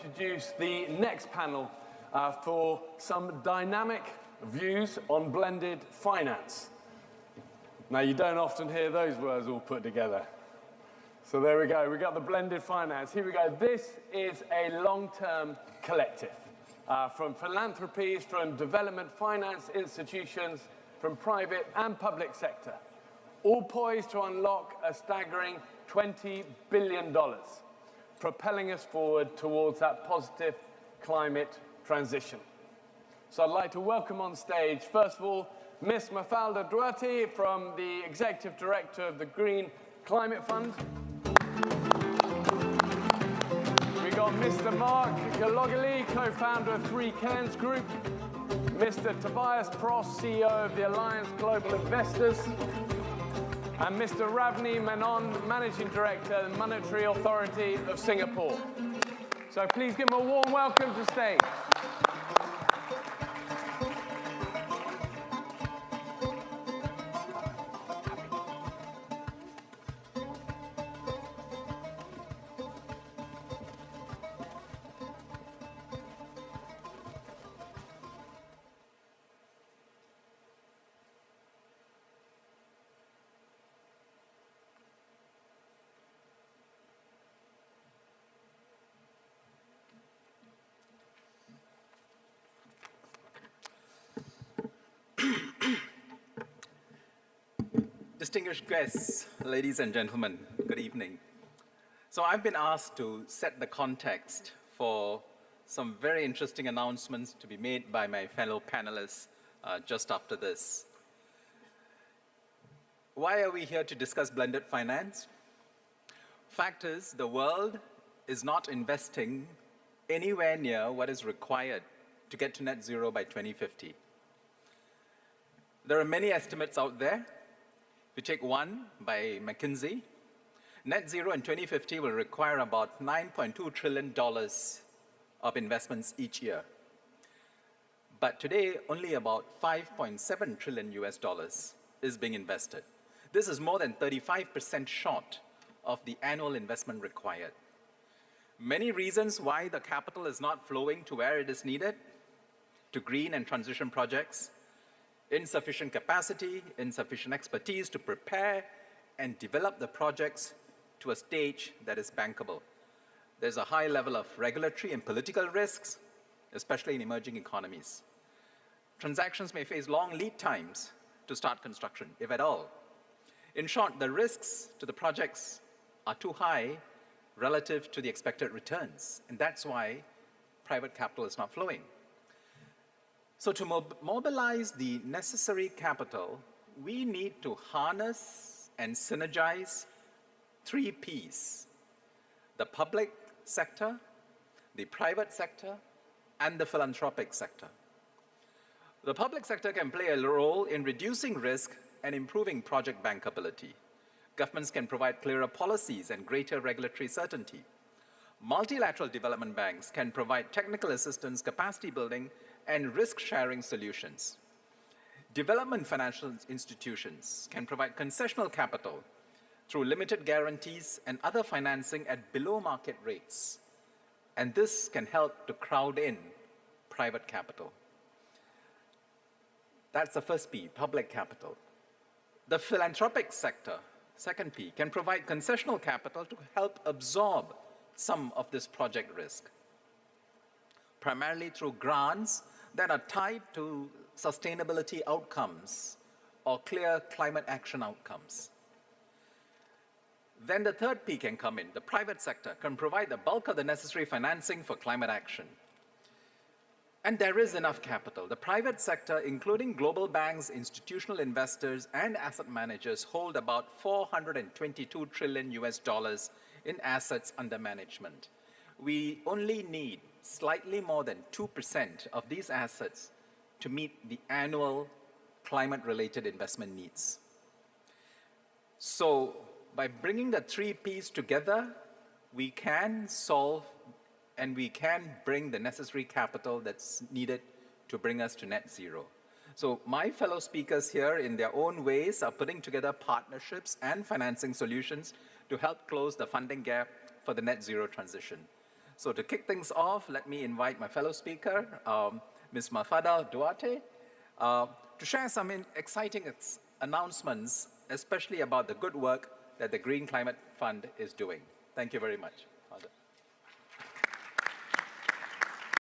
introduce the next panel for some dynamic views on blended finance. Now, you don't often hear those words all put together. So there we go. We got the blended finance. Here we go. This is a long-term collective from philanthropies, from development finance institutions, from private and public sector, all poised to unlock a staggering $20 billion, propelling us forward towards that positive climate transition. So I'd like to welcome on stage, first of all, Ms. Mafalda Duarte from the Executive Director of the Green Climate Fund. We got Mr. Mark Galogili, co-founder of Three Cairns Group, Mr. Tobias Pross, CEO of the Alliance Global Investors, and Mr. Ravi Menon, Managing Director of the Monetary Authority of Singapore. So please give them a warm welcome to stage. Distinguished guests, ladies and gentlemen, good evening. So I've been asked to set the context for some very interesting announcements to be made by my fellow panelists just after this. Why are we here to discuss blended finance? Fact is, the world is not investing anywhere near what is required to get to net zero by 2050. There are many estimates out there. If you take one by McKinsey, net zero in 2050 will require about $9.2 trillion of investments each year. But today, only about $5.7 trillion is being invested. This is more than 35% short of the annual investment required. Many reasons why the capital is not flowing to where it is needed, to green and transition projects: insufficient capacity, insufficient expertise to prepare and develop the projects to a stage that is bankable. There's a high level of regulatory and political risks, especially in emerging economies. Transactions may face long lead times to start construction, if at all. In short, the risks to the projects are too high relative to the expected returns, and that's why private capital is not flowing. So to mobilize the necessary capital, we need to harness and synergize three Ps: the public sector, the private sector, and the philanthropic sector. The public sector can play a role in reducing risk and improving project bankability. Governments can provide clearer policies and greater regulatory certainty. Multilateral development banks can provide technical assistance, capacity building, and risk-sharing solutions. Development financial institutions can provide concessional capital through limited guarantees and other financing at below-market rates. And this can help to crowd in private capital. That's the first P, public capital. The philanthropic sector, second P, can provide concessional capital to help absorb some of this project risk, primarily through grants that are tied to sustainability outcomes or clear climate action outcomes. Then the third P can come in. The private sector can provide the bulk of the necessary financing for climate action. And there is enough capital. The private sector, including global banks, institutional investors, and asset managers, hold about $422 trillion in assets under management. We only need slightly more than 2% of these assets to meet the annual climate-related investment needs. So by bringing the three Ps together, we can solve and we can bring the necessary capital that's needed to bring us to net zero. So my fellow speakers here, in their own ways, are putting together partnerships and financing solutions to help close the funding gap for the net zero transition. So to kick things off, let me invite my fellow speaker, Ms. Mafada Duarte, to share some exciting announcements, especially about the good work that the Green Climate Fund is doing. Thank you very much. Mafada.